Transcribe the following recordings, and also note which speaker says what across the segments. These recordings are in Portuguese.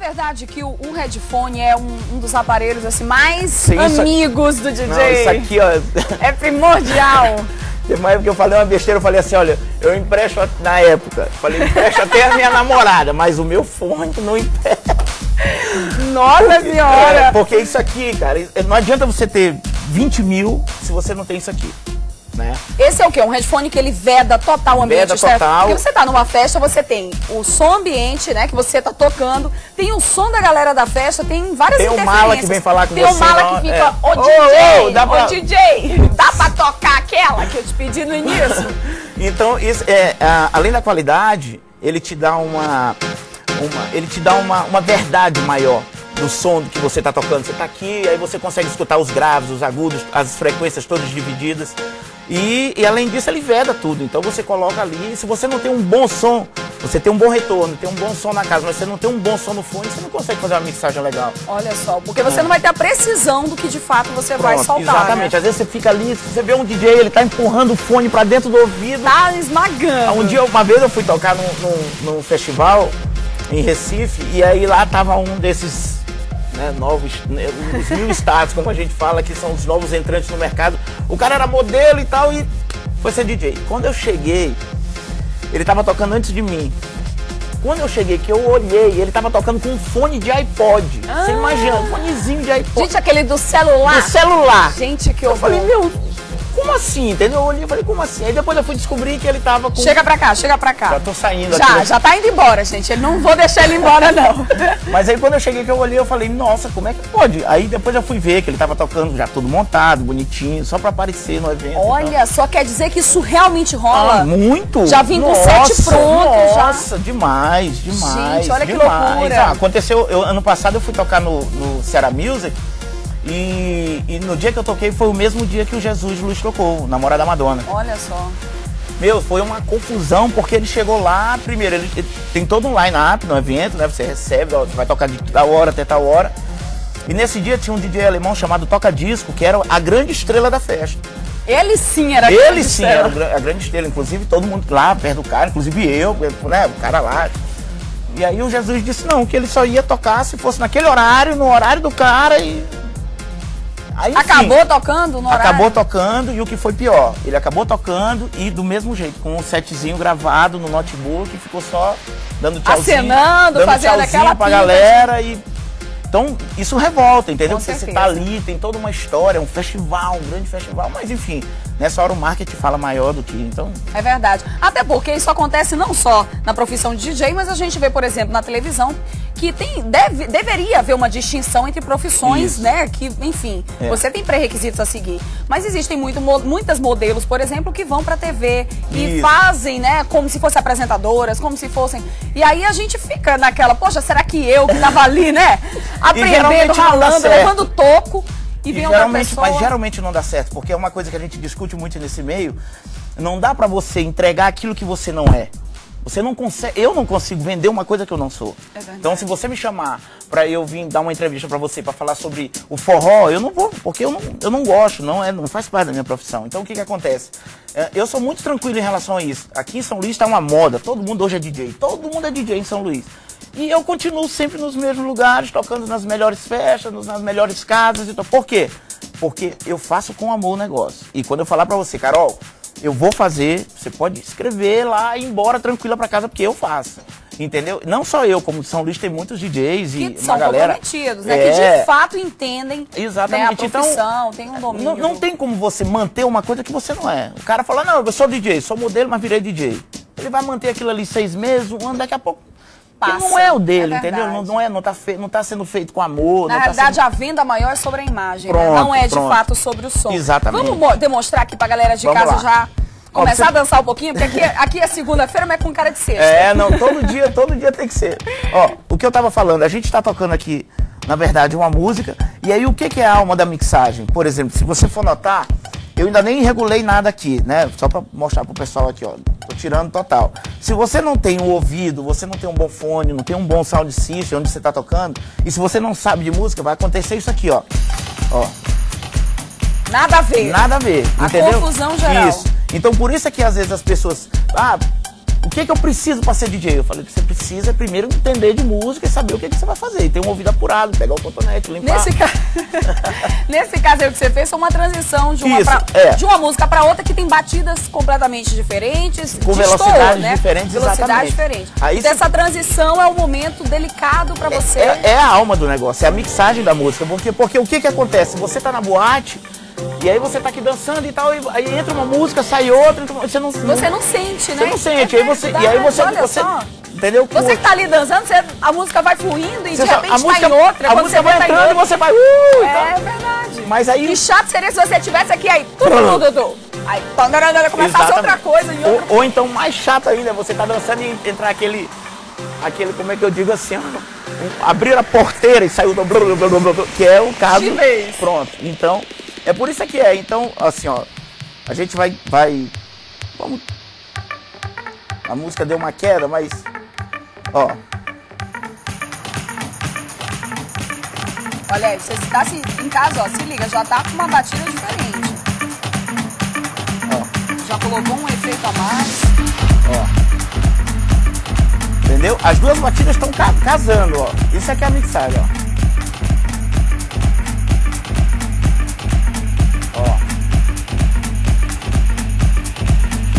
Speaker 1: verdade que o headphone é um dos aparelhos assim mais
Speaker 2: Sim,
Speaker 1: amigos do DJ?
Speaker 2: Não, isso aqui, ó.
Speaker 1: É primordial.
Speaker 2: Teve uma época que eu falei uma besteira, eu falei assim, olha, eu empresto, na época, falei, empresto até a minha namorada, mas o meu fone não empresta.
Speaker 1: Nossa senhora!
Speaker 2: Porque isso aqui, cara, não adianta você ter 20 mil se você não tem isso aqui, né?
Speaker 1: Esse é o quê? Um headphone que ele veda total o ambiente,
Speaker 2: veda
Speaker 1: certo?
Speaker 2: total.
Speaker 1: Porque você tá numa festa, você tem o som ambiente, né, que você tá tocando, tem o som da galera da festa, tem várias
Speaker 2: Tem o
Speaker 1: interferências.
Speaker 2: mala que vem falar com
Speaker 1: tem
Speaker 2: você.
Speaker 1: Tem o mala que fica, ô DJ, ô DJ, dá pra tocar aquela que eu te pedi no início?
Speaker 2: Então, isso, além da qualidade, ele te dá uma verdade maior do som que você está tocando. Você está aqui, aí você consegue escutar os graves, os agudos, as frequências todas divididas. E além disso, ele veda tudo. Então você coloca ali, se você não tem um bom som, você tem um bom retorno, tem um bom som na casa, mas você não tem um bom som no fone, você não consegue fazer uma mixagem legal.
Speaker 1: Olha só, porque você não vai ter a precisão do que de fato você vai soltar.
Speaker 2: Exatamente,
Speaker 1: né?
Speaker 2: Às vezes você fica ali, você vê um DJ, ele tá empurrando o fone pra dentro do ouvido.
Speaker 1: Tá esmagando.
Speaker 2: Uma vez eu fui tocar num festival em Recife, e aí lá tava um desses, né, novos, os new stars, como a gente fala, que são os novos entrantes no mercado. O cara era modelo e tal, e foi ser DJ. Quando eu cheguei, ele tava tocando antes de mim. Quando eu cheguei, que eu olhei, ele tava tocando com um fone de iPod. Você imagina, um fonezinho de iPod.
Speaker 1: Gente, aquele do celular?
Speaker 2: Do celular.
Speaker 1: Gente, que
Speaker 2: eu falei, meu, como assim? Entendeu? Eu olhei e falei, como assim? Aí depois eu fui descobrir que ele tava com...
Speaker 1: Chega pra cá, chega pra cá.
Speaker 2: Já tô saindo aqui.
Speaker 1: Já tá indo embora, gente. Ele não vou deixar ele embora, não.
Speaker 2: Mas aí quando eu cheguei, que eu olhei, eu falei, nossa, como é que pode? Aí depois eu fui ver que ele tava tocando já tudo montado, bonitinho, só pra aparecer no evento.
Speaker 1: Olha, só quer dizer que isso realmente rola?
Speaker 2: Ah, muito!
Speaker 1: Já vim com set pronto,
Speaker 2: Nossa, demais.
Speaker 1: Gente, olha
Speaker 2: demais.
Speaker 1: que loucura.
Speaker 2: Aconteceu, ano passado eu fui tocar no Ceará Music, e no dia que eu toquei foi o mesmo dia que o Jesus Luiz tocou, o namorado da Madonna.
Speaker 1: Olha só.
Speaker 2: Meu, foi uma confusão, porque ele chegou lá, primeiro, ele tem todo um line-up no evento, né? Você recebe, ó, você vai tocar de tal hora até tal hora. E nesse dia tinha um DJ alemão chamado Toca Disco, que era a grande estrela da festa.
Speaker 1: Ele sim era
Speaker 2: a grande estrela, inclusive todo mundo lá perto do cara, inclusive eu, né? O cara lá. E aí o Jesus disse não, que ele só ia tocar se fosse naquele horário, no horário do cara e... Aí,
Speaker 1: acabou tocando no horário?
Speaker 2: Acabou tocando, e o que foi pior, ele acabou tocando e do mesmo jeito, com um setzinho gravado no notebook, ficou só dando tchauzinho,
Speaker 1: acenando, fazendo aquela
Speaker 2: pra galera e... Então, isso revolta, entendeu? Porque você tá ali, tem toda uma história, um festival, um grande festival, mas enfim, nessa hora o marketing fala maior do que, então...
Speaker 1: É verdade. Até porque isso acontece não só na profissão de DJ, mas a gente vê, por exemplo, na televisão, que deveria haver uma distinção entre profissões, né? Que, enfim, você tem pré-requisitos a seguir. Mas existem muitas modelos, por exemplo, que vão pra TV e fazem, né, como se fossem apresentadoras, como se fossem... E aí a gente fica naquela, poxa, será que eu que tava ali, né? Aprendendo, ralando, levando toco e vem outra pessoa.
Speaker 2: Mas geralmente não dá certo, porque é uma coisa que a gente discute muito nesse meio. Não dá pra você entregar aquilo que você não é. Você não consegue, eu não consigo vender uma coisa que eu não sou. Então se você me chamar pra eu vir dar uma entrevista pra você, pra falar sobre o forró, eu não vou, porque eu não gosto, não faz parte da minha profissão. Então o que acontece? Eu sou muito tranquilo em relação a isso. Aqui em São Luís tá uma moda, todo mundo hoje é DJ, todo mundo é DJ em São Luís. E eu continuo sempre nos mesmos lugares, tocando nas melhores festas, nas melhores casas. Então, por quê? Porque eu faço com amor o negócio. E quando eu falar pra você, Carol, eu vou fazer, você pode escrever lá e ir embora tranquila pra casa, porque eu faço. Entendeu? Não só eu, como São Luís tem muitos DJs e
Speaker 1: que
Speaker 2: uma galera...
Speaker 1: comprometidos, né? Que de fato entendem,
Speaker 2: exatamente,
Speaker 1: né, a profissão, tem um domínio.
Speaker 2: Não tem como você manter uma coisa que você não é. O cara fala, não, eu sou DJ, sou modelo, mas virei DJ. Ele vai manter aquilo ali 6 meses, um ano, daqui a pouco... Não é o dele, entendeu? Não tá sendo feito com amor.
Speaker 1: Na realidade, a venda maior é sobre a imagem,
Speaker 2: pronto,
Speaker 1: né? Não é de fato sobre o som.
Speaker 2: Exatamente.
Speaker 1: Vamos demonstrar aqui pra galera de casa já começar a dançar um pouquinho, porque aqui é segunda-feira, mas é com cara de sexta.
Speaker 2: Não, todo dia tem que ser. Ó, o que eu tava falando, a gente tá tocando aqui, na verdade, uma música, e aí o que é a alma da mixagem? Por exemplo, se você for notar, eu ainda nem regulei nada aqui, né? Só pra mostrar pro pessoal aqui, ó. Tô tirando total. Se você não tem um ouvido, você não tem um bom fone, não tem um bom sound system onde você tá tocando, e se você não sabe de música, vai acontecer isso aqui, ó. Ó.
Speaker 1: Nada a ver.
Speaker 2: Nada a ver, entendeu?
Speaker 1: Confusão geral.
Speaker 2: Isso. Então por isso é que às vezes as pessoas... que eu preciso para ser DJ? Eu falei que você precisa primeiro entender de música e saber o que você vai fazer. E ter um ouvido apurado, pegar o cotonete, limpar.
Speaker 1: Nesse caso aí o que você fez foi uma transição de uma música para outra que tem batidas completamente diferentes.
Speaker 2: Com velocidades diferentes,
Speaker 1: velocidade diferente.
Speaker 2: Aí
Speaker 1: então essa transição é um momento delicado para você.
Speaker 2: É a alma do negócio, é a mixagem da música. Porque o que acontece? Você tá na boate, e aí você tá aqui dançando e tal, aí entra uma música, sai outra, você não sente, né? Você não sente, e aí você entendeu?
Speaker 1: Você que tá ali dançando, a música vai fluindo e de repente tá em outra.
Speaker 2: A música vai entrando e você vai...
Speaker 1: É verdade.
Speaker 2: Mas aí...
Speaker 1: Que chato seria se você tivesse aqui, aí aí começasse outra coisa.
Speaker 2: Ou então mais chato ainda, você tá dançando e entrar aquele, como é que eu digo assim, abrir a porteira e saiu do que é o caso. Pronto. Então, é por isso que é. Então, assim, ó, a gente vai, vamos. A música deu uma queda, mas, ó.
Speaker 1: Olha aí, você está em casa, ó, se liga, já tá com uma batida diferente. Ó. Já colocou um efeito a mais.
Speaker 2: Ó. Entendeu? As duas batidas estão casando, ó. Isso aqui é a mixagem, ó.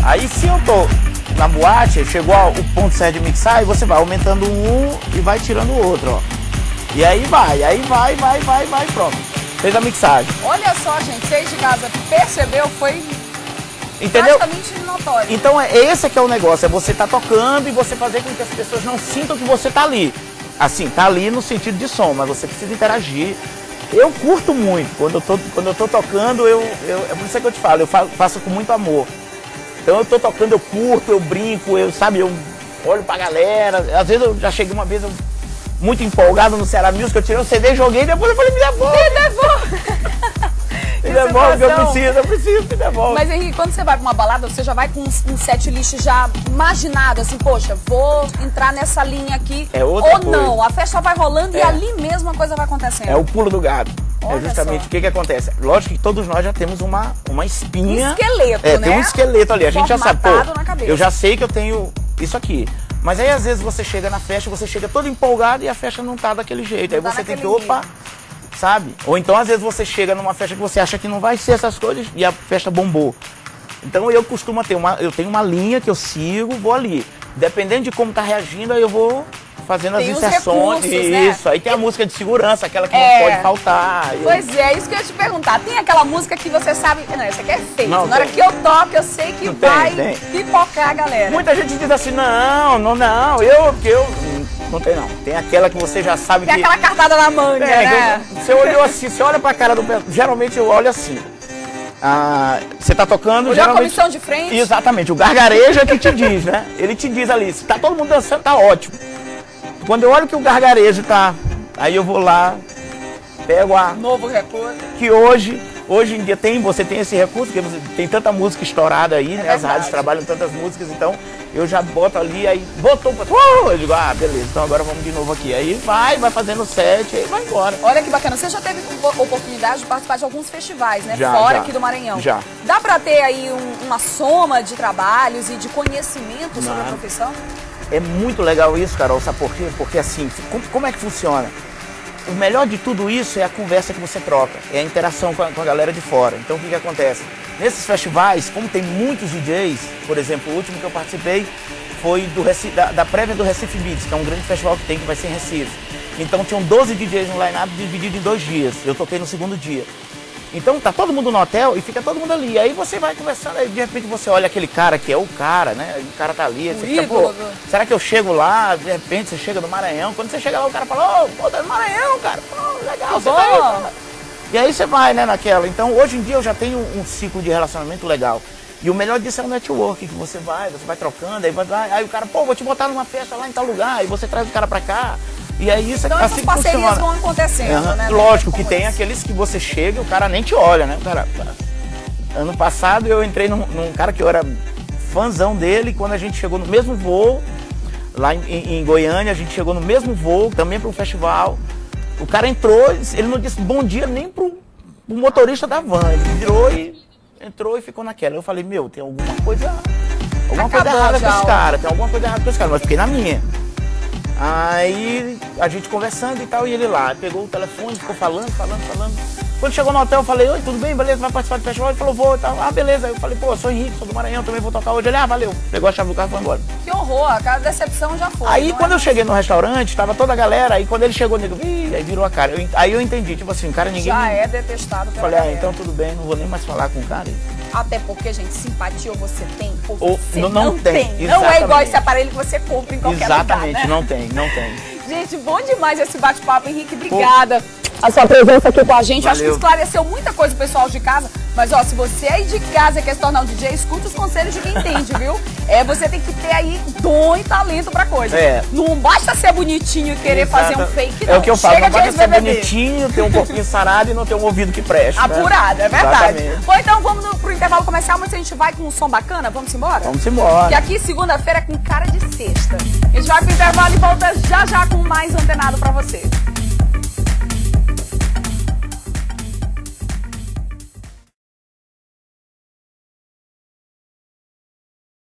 Speaker 2: Aí se eu tô na boate, chegou o ponto certo de mixar, e você vai aumentando um e vai tirando o outro, ó. E aí vai, pronto. Fez a mixagem.
Speaker 1: Olha só, gente, vocês de casa percebeu, foi
Speaker 2: entendeu?
Speaker 1: Praticamente notório.
Speaker 2: Então esse que é o negócio, é você tá tocando e você fazer com que as pessoas não sintam que você tá ali. Assim, tá ali no sentido de som, mas você precisa interagir. Eu curto muito, quando eu tô tocando, é por isso que eu te falo, eu faço com muito amor. Então eu tô tocando, eu curto, eu brinco, eu olho pra galera. Às vezes eu já cheguei uma vez muito empolgado no Ceará Music, eu tirei o CD, joguei e depois eu falei, me devolve!
Speaker 1: Me devolve!
Speaker 2: Me devolve que eu preciso, me devolve.
Speaker 1: Mas Henrique, quando você vai pra uma balada, você já vai com um set list já imaginado, assim, poxa, vou entrar nessa linha aqui. Ou não, a festa vai rolando e ali mesmo a coisa vai acontecendo.
Speaker 2: É o pulo do gato.
Speaker 1: Olha
Speaker 2: é justamente o que acontece. Lógico que todos nós já temos uma espinha.
Speaker 1: Um esqueleto, né?
Speaker 2: Tem um esqueleto ali. A gente já sabe,
Speaker 1: eu
Speaker 2: já sei que eu tenho isso aqui. Mas aí às vezes você chega na festa, você chega todo empolgado e a festa não tá daquele jeito. Aí você tem que, sabe? Ou então às vezes você chega numa festa que você acha que não vai ser essas coisas e a festa bombou. Então eu costumo eu tenho uma linha que eu sigo, vou ali. Dependendo de como tá reagindo, aí eu vou fazendo as inserções. Isso, aí tem a música de segurança, aquela que não pode faltar.
Speaker 1: Pois é, isso que eu ia te perguntar. Tem aquela música que você sabe, não, essa aqui é feita. Na hora que eu toco, eu sei que vai pipocar a galera.
Speaker 2: Muita gente diz assim, não, eu não tem não. Tem aquela que você já sabe
Speaker 1: tem aquela cartada na manga, né?
Speaker 2: Você olhou assim, você olha pra cara do... Geralmente eu olho assim. Você tá tocando,
Speaker 1: olhou geralmente... a comissão de frente.
Speaker 2: Exatamente, o gargarejo é que te diz, né? Ele te diz ali, se tá todo mundo dançando, tá ótimo. Quando eu olho que o gargarejo tá, aí eu vou lá, pego
Speaker 1: novo recurso.
Speaker 2: Que hoje em dia você tem esse recurso, porque tem tanta música estourada aí, né? As rádios trabalham tantas músicas, então eu já boto ali, aí botou, eu digo, beleza, então agora vamos de novo aqui. Aí vai fazendo set, aí vai embora.
Speaker 1: Olha que bacana, você já teve oportunidade de participar de alguns festivais, né? Fora aqui do Maranhão.
Speaker 2: Já.
Speaker 1: Dá pra ter aí uma soma de trabalhos e de conhecimento sobre a profissão?
Speaker 2: É muito legal isso, Carol, sabe por quê? Porque assim, como é que funciona? O melhor de tudo isso é a conversa que você troca, é a interação com a galera de fora. Então o que acontece? Nesses festivais, como tem muitos DJs, por exemplo, o último que eu participei foi da prévia do Recife Beats, que é um grande festival que vai ser em Recife. Então tinham 12 DJs no line-up dividido em 2 dias, eu toquei no segundo dia. Então tá todo mundo no hotel e fica todo mundo ali. Aí você vai conversando, aí de repente você olha aquele cara que é o cara, né? O cara tá ali, você fica, será que eu chego lá? De repente você chega do Maranhão. Quando você chega lá, o cara fala, tá do Maranhão, cara. Legal, você tá aí. E aí você vai, né, naquela. Então hoje em dia eu já tenho um ciclo de relacionamento legal. E o melhor disso é o network, que você vai trocando, aí o cara, vou te botar numa festa lá em tal lugar, aí você traz o cara pra cá. E aí isso
Speaker 1: então
Speaker 2: assim
Speaker 1: essas parcerias vão acontecendo, né?
Speaker 2: Lógico que tem aqueles que você chega e o cara nem te olha, né? Ano passado eu entrei num cara que eu era fãzão dele, quando a gente chegou no mesmo voo, lá em Goiânia, a gente chegou no mesmo voo, também para um festival. O cara entrou, ele não disse bom dia nem pro motorista da van, ele virou e entrou e ficou naquela. Eu falei, tem alguma alguma coisa errada com esse cara, tem alguma coisa errada com esse cara, mas fiquei na minha. Aí a gente conversando e tal, e ele lá, pegou o telefone, ficou falando. Quando chegou no hotel, eu falei, oi, tudo bem, beleza, vai participar do festival? Ele falou, vou e tal. Ah, beleza. Aí eu falei, pô, sou Henrique, sou do Maranhão, também vou tocar hoje. Ele, valeu. Pegou a chave do carro e foi embora.
Speaker 1: Que horror, a decepção já foi.
Speaker 2: Aí quando eu cheguei no restaurante, tava toda a galera, aí quando ele chegou, nego, aí virou a cara. Aí eu entendi, tipo assim, o cara ninguém...
Speaker 1: Já é detestado pela
Speaker 2: galera.
Speaker 1: Falei,
Speaker 2: então tudo bem, não vou nem mais falar com o cara.
Speaker 1: Até porque, gente, simpatia ou você tem, ou você
Speaker 2: não tem.
Speaker 1: Não é igual esse aparelho que você compra em qualquer lugar, né?
Speaker 2: Não tem.
Speaker 1: Gente, bom demais esse bate-papo, Henrique. Obrigada. A sua presença aqui com a gente. Valeu. Acho que esclareceu muita coisa pro pessoal de casa. Mas, ó, se você aí de casa quer se tornar um DJ, escute os conselhos de quem entende, viu? Você tem que ter aí dom e talento pra coisa. Não basta ser bonitinho e querer fazer um fake, não.
Speaker 2: É o que eu falo, não basta ser bonitinho, ter um corpinho sarado e não ter um ouvido que preste.
Speaker 1: Apurado, é verdade. Exatamente. Bom, então vamos pro intervalo comercial, mas a gente vai com um som bacana. Vamos embora?
Speaker 2: Vamos embora.
Speaker 1: Porque aqui, segunda-feira, é com cara de sexta. A gente vai pro intervalo e volta já com mais Antenado.